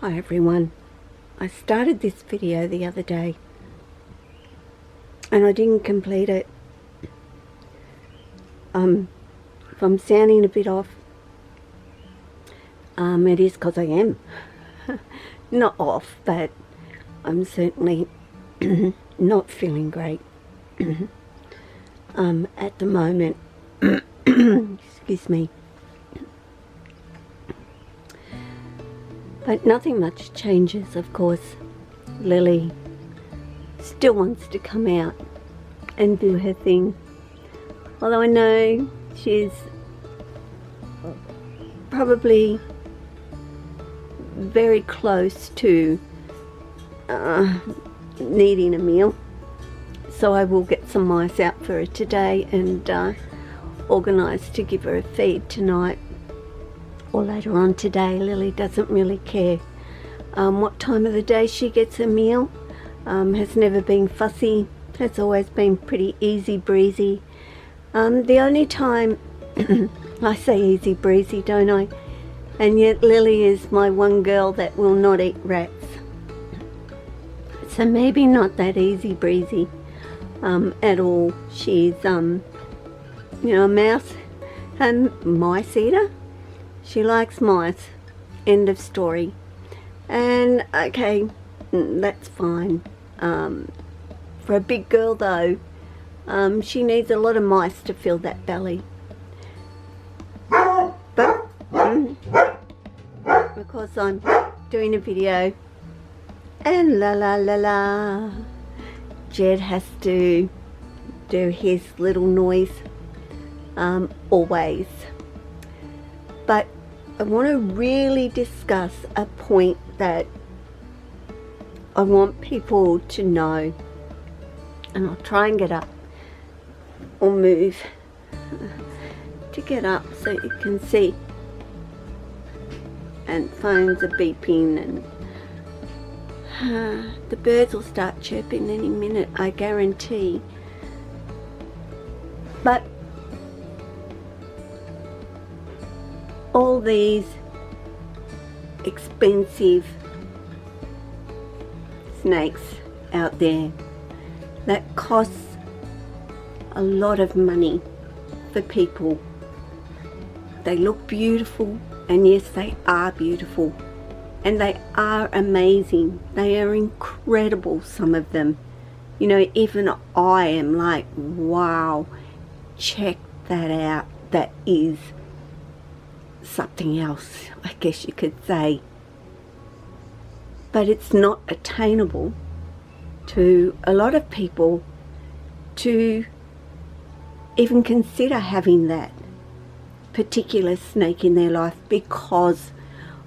Hi everyone. I started this video the other day and I didn't complete it. If I'm sounding a bit off, it is because I am not off, but I'm certainly not feeling great at the moment. Excuse me. But nothing much changes, of course. Lily still wants to come out and do her thing. Although I know she's probably very close to needing a meal. So I will get some mice out for her today and organise to give her a feed tonight. Or later on today. Lily doesn't really care what time of the day she gets a meal. Has never been fussy, has always been pretty easy breezy. The only time, I say easy breezy, don't I? And yet Lily is my one girl that will not eat rats. So maybe not that easy breezy at all. She's, a mouse and mice eater. She likes mice. End of story. And okay, that's fine. For a big girl though, she needs a lot of mice to fill that belly. But because I'm doing a video and la la la la, Jed has to do his little noise always. But I want to really discuss a point that I want people to know, and I'll try and get up or move to get up so you can see. And phones are beeping and the birds will start chirping any minute, I guarantee. But all these expensive snakes out there that costs a lot of money for people. They look beautiful, and yes, they are beautiful, and they are amazing. They are incredible, some of them. You know, even I am like, wow, check that out. That is something else, I guess you could say. But it's not attainable to a lot of people to even consider having that particular snake in their life, because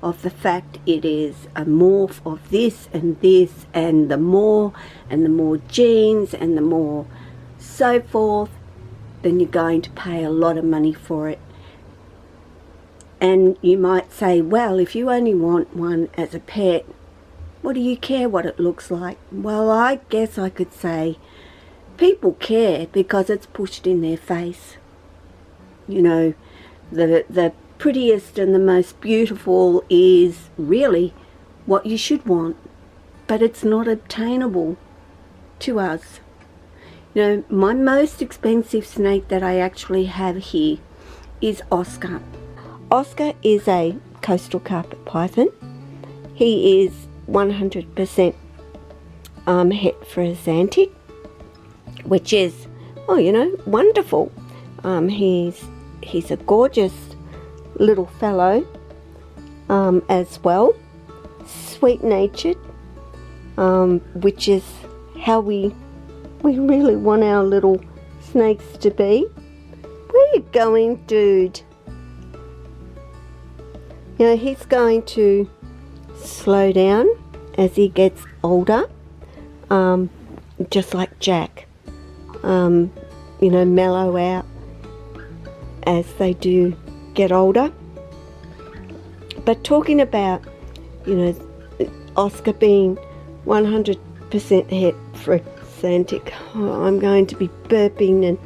of the fact it is a morph of this and this, and the more genes and the more so forth, then you're going to pay a lot of money for it. And you might say, well, if you only want one as a pet, what do you care what it looks like? Well, I guess I could say people care because it's pushed in their face. You know, the prettiest and the most beautiful is really what you should want, but it's not obtainable to us. You know, my most expensive snake that I actually have here is Oscar. Oscar is a coastal carpet python. He is 100% het for a Xantic, which is, oh, you know, wonderful. He's a gorgeous little fellow as well, sweet-natured, which is how we really want our little snakes to be. Where are you going, dude? You know, he's going to slow down as he gets older, just like Jack. You know, mellow out as they do get older. But talking about, you know, Oscar being 100% het for Xantic, oh, I'm going to be burping and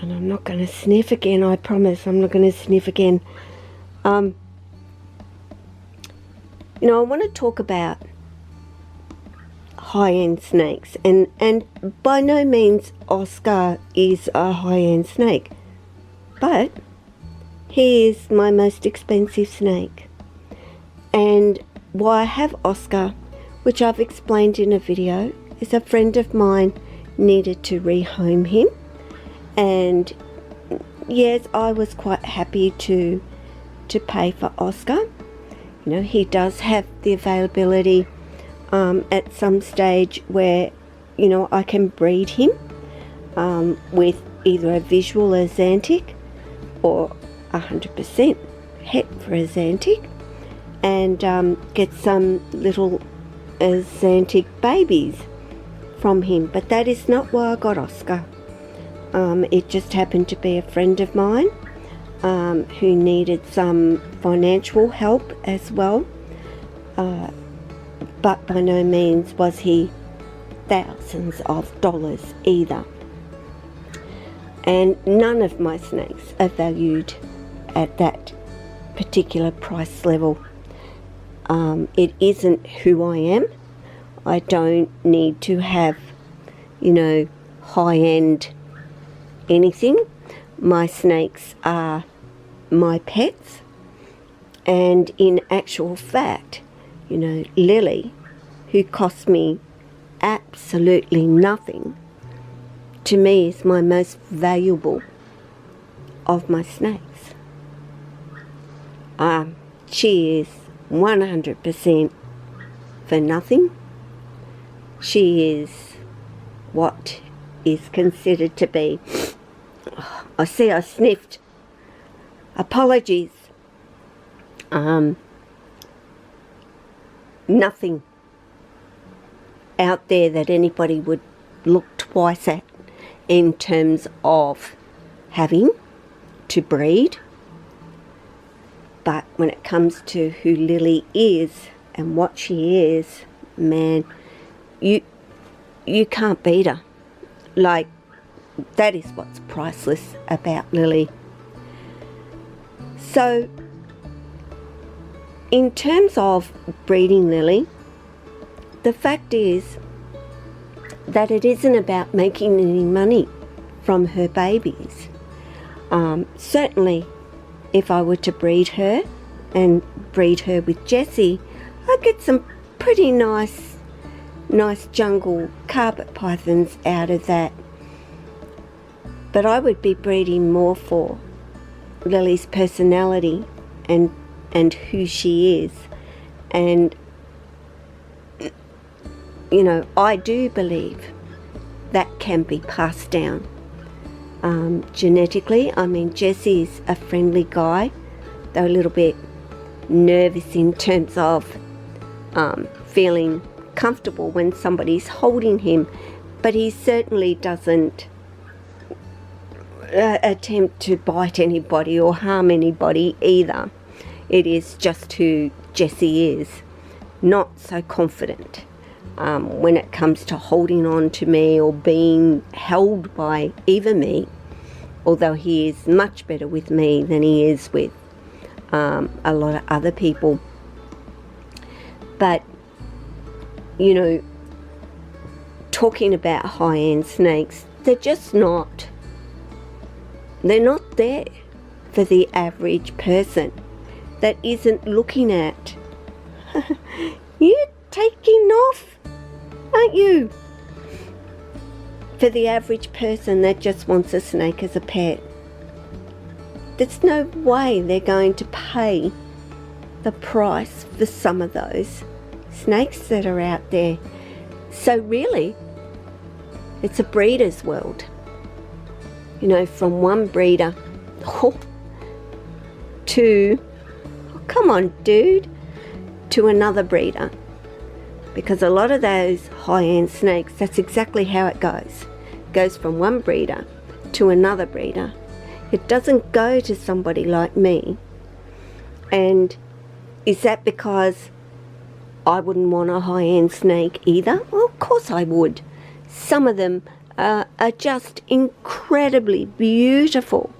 I'm not going to sniff again. I promise I'm not going to sniff again. You know, I want to talk about high-end snakes, and by no means Oscar is a high-end snake, but he is my most expensive snake. And why I have Oscar, which I've explained in a video, is a friend of mine needed to rehome him, and yes, I was quite happy to pay for Oscar. You know, he does have the availability at some stage where, you know, I can breed him with either a visual Azantic or 100% het for Azantic, and get some little Azantic babies from him. But that is not why I got Oscar. It just happened to be a friend of mine who needed some financial help as well, but by no means was he thousands of dollars either. And none of my snakes are valued at that particular price level. It isn't who I am. I don't need to have, you know, high-end anything. My snakes are my pets, and in actual fact, you know, Lily, who cost me absolutely nothing, to me is my most valuable of my snakes. She is 100% for nothing. She is what is considered to be, I see I sniffed, apologies, nothing out there that anybody would look twice at in terms of having to breed. But when it comes to who Lily is and what she is, man, you can't beat her. Like, that is what's priceless about Lily. So, in terms of breeding Lily, the fact is that it isn't about making any money from her babies. Certainly, if I were to breed her and breed her with Jessie, I'd get some pretty nice jungle carpet pythons out of that. But I would be breeding more for Lily's personality and who she is. And, you know, I do believe that can be passed down genetically. I mean, Jesse's a friendly guy, though a little bit nervous in terms of feeling comfortable when somebody's holding him, but he certainly doesn't attempt to bite anybody or harm anybody either. It is just who Jessie is, not so confident when it comes to holding on to me or being held by even me, although he is much better with me than he is with a lot of other people. But, you know, talking about high-end snakes, they're just not. They're not there for the average person that isn't looking at. You're taking off, aren't you? For the average person that just wants a snake as a pet, there's no way they're going to pay the price for some of those snakes that are out there. So really, it's a breeder's world. You know, from one breeder to, oh, come on dude, to another breeder. Because a lot of those high-end snakes, that's exactly how it goes. It goes from one breeder to another breeder. It doesn't go to somebody like me. And is that because I wouldn't want a high-end snake either? Well, of course I would. Some of them are just incredibly beautiful.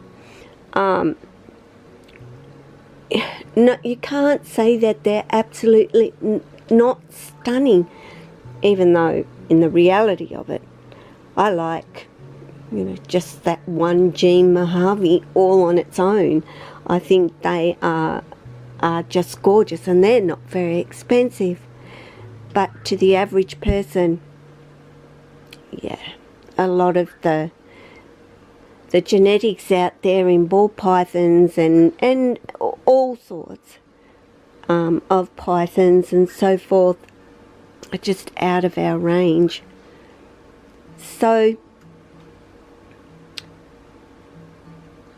no, you can't say that they're absolutely not stunning, even though in the reality of it, I like, just that one Jean Mojave all on its own. I think they are just gorgeous, and they're not very expensive. But to the average person, yeah, a lot of the genetics out there in ball pythons and all sorts of pythons and so forth are just out of our range. So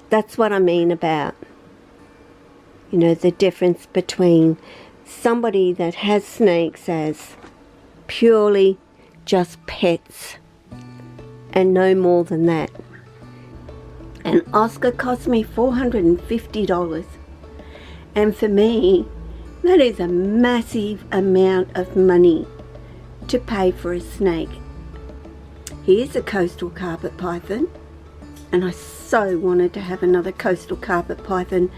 that's what I mean about, the difference between somebody that has snakes as purely just pets and no more than that. And Oscar cost me $450, and for me that is a massive amount of money to pay for a snake. He is a coastal carpet python, and I so wanted to have another coastal carpet python.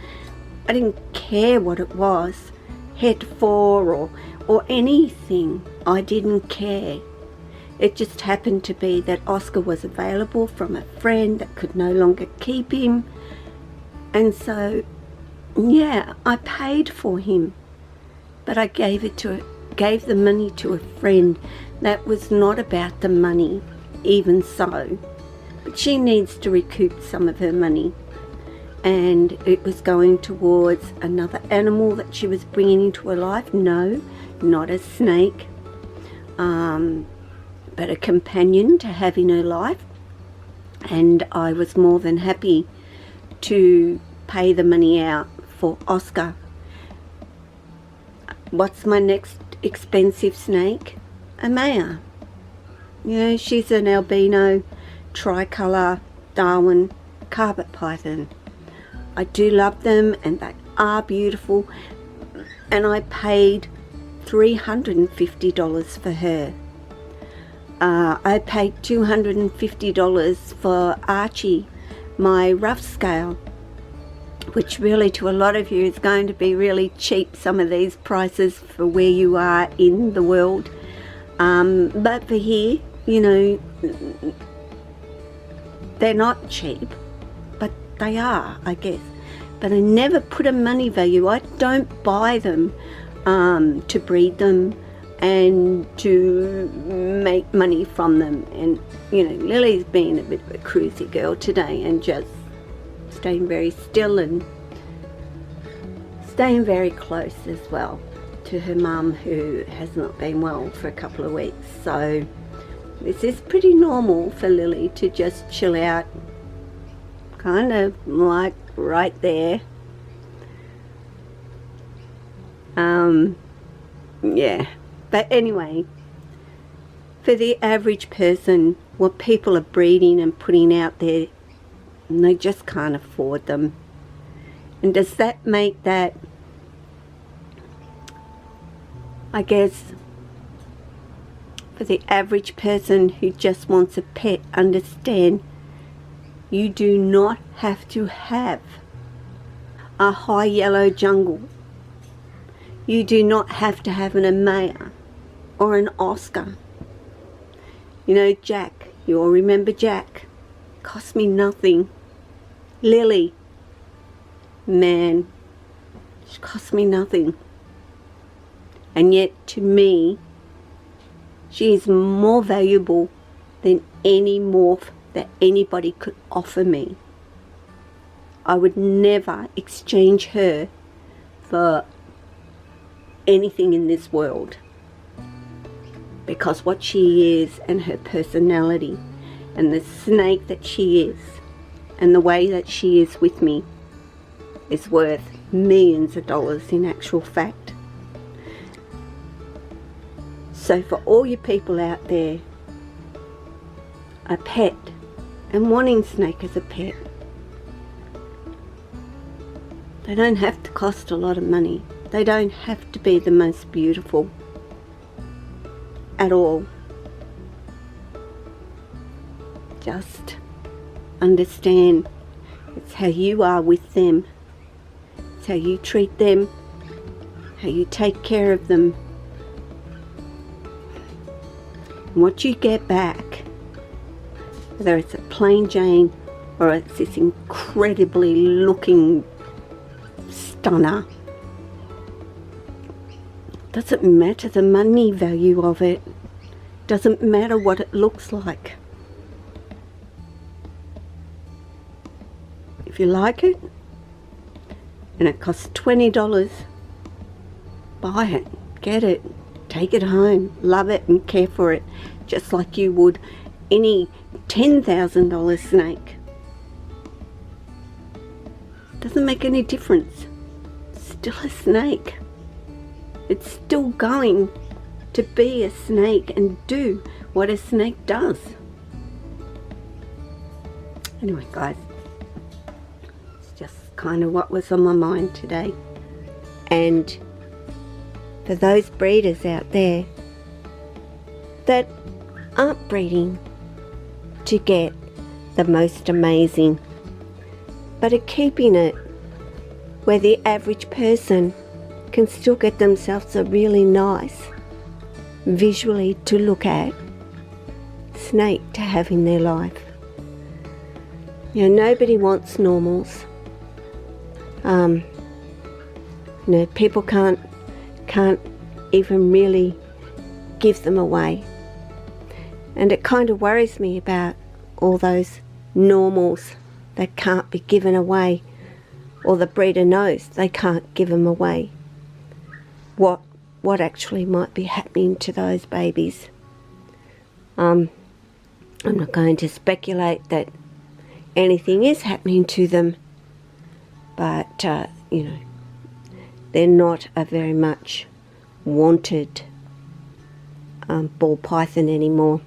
I didn't care what it was, het for or anything. I didn't care. It just happened to be that Oscar was available from a friend that could no longer keep him, and so yeah, I paid for him, but I gave the money to a friend. That was not about the money, even so, but she needs to recoup some of her money, and it was going towards another animal that she was bringing into her life. No, not a snake, but a companion to have in her life, and I was more than happy to pay the money out for Oscar. What's my next expensive snake? A Maya. She's an albino tricolour Darwin carpet python. I do love them, and they are beautiful, and I paid $350 for her. I paid $250 for Archie, my rough scale, which really to a lot of you is going to be really cheap, some of these prices for where you are in the world. But for here, they're not cheap, but they are, I guess. But I never put a money value. I don't buy them to breed them and to make money from them. And Lily's been a bit of a cruisy girl today, and just staying very still and staying very close as well to her mum, who has not been well for a couple of weeks. So this is pretty normal for Lily to just chill out, kind of like right there. Yeah, but anyway, for the average person, what people are breeding and putting out there, and they just can't afford them. And does that make that, I guess, for the average person who just wants a pet, understand you do not have to have a high yellow jungle. You do not have to have an Amaya or an Oscar. Jack, you all remember Jack? Cost me nothing. Lily, man, she cost me nothing. And yet to me, she is more valuable than any morph that anybody could offer me. I would never exchange her for anything in this world, because what she is and her personality and the snake that she is and the way that she is with me is worth millions of dollars in actual fact. So for all you people out there, a pet and wanting snake as a pet, they don't have to cost a lot of money. They don't have to be the most beautiful at all. Just understand it's how you are with them. It's how you treat them, how you take care of them. And what you get back, whether it's a plain Jane or it's this incredibly looking stunner, doesn't matter the money value of it. Doesn't matter what it looks like. If you like it and it costs $20, buy it, get it, take it home, love it and care for it, just like you would any $10,000 snake. Doesn't make any difference. It's still a snake. It's still going to be a snake and do what a snake does. Anyway, guys, it's just kind of what was on my mind today. And for those breeders out there that aren't breeding to get the most amazing, but are keeping it where the average person can still get themselves a really nice, visually to look at, snake to have in their life. You know, nobody wants normals. You know, people can't even really give them away. And it kind of worries me about all those normals that can't be given away, or the breeder knows they can't give them away. What actually might be happening to those babies. I'm not going to speculate that anything is happening to them, but you know, they're not a very much wanted ball python anymore.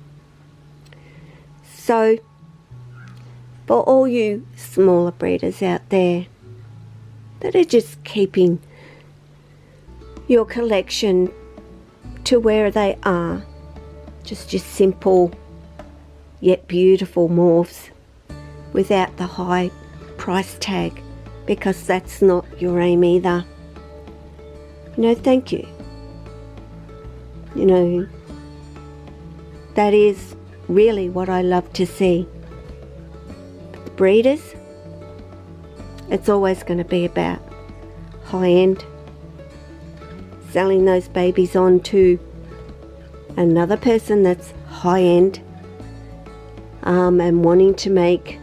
So for all you smaller breeders out there that are just keeping your collection to where they are, just your simple yet beautiful morphs without the high price tag, because that's not your aim either. You know, thank you. You know, that is really what I love to see. But the breeders, it's always going to be about high end, selling those babies on to another person that's high end, and wanting to make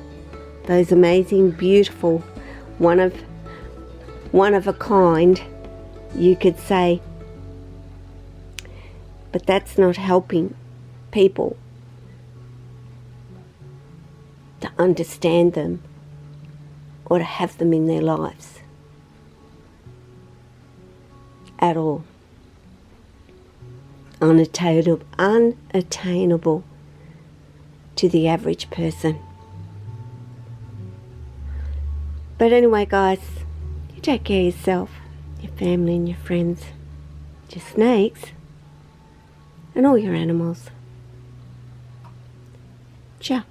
those amazing, beautiful, one of a kind, you could say. But that's not helping people to understand them or to have them in their lives at all. Unattainable to the average person. But anyway, guys, you take care of yourself, your family and your friends, your snakes, and all your animals. Ciao.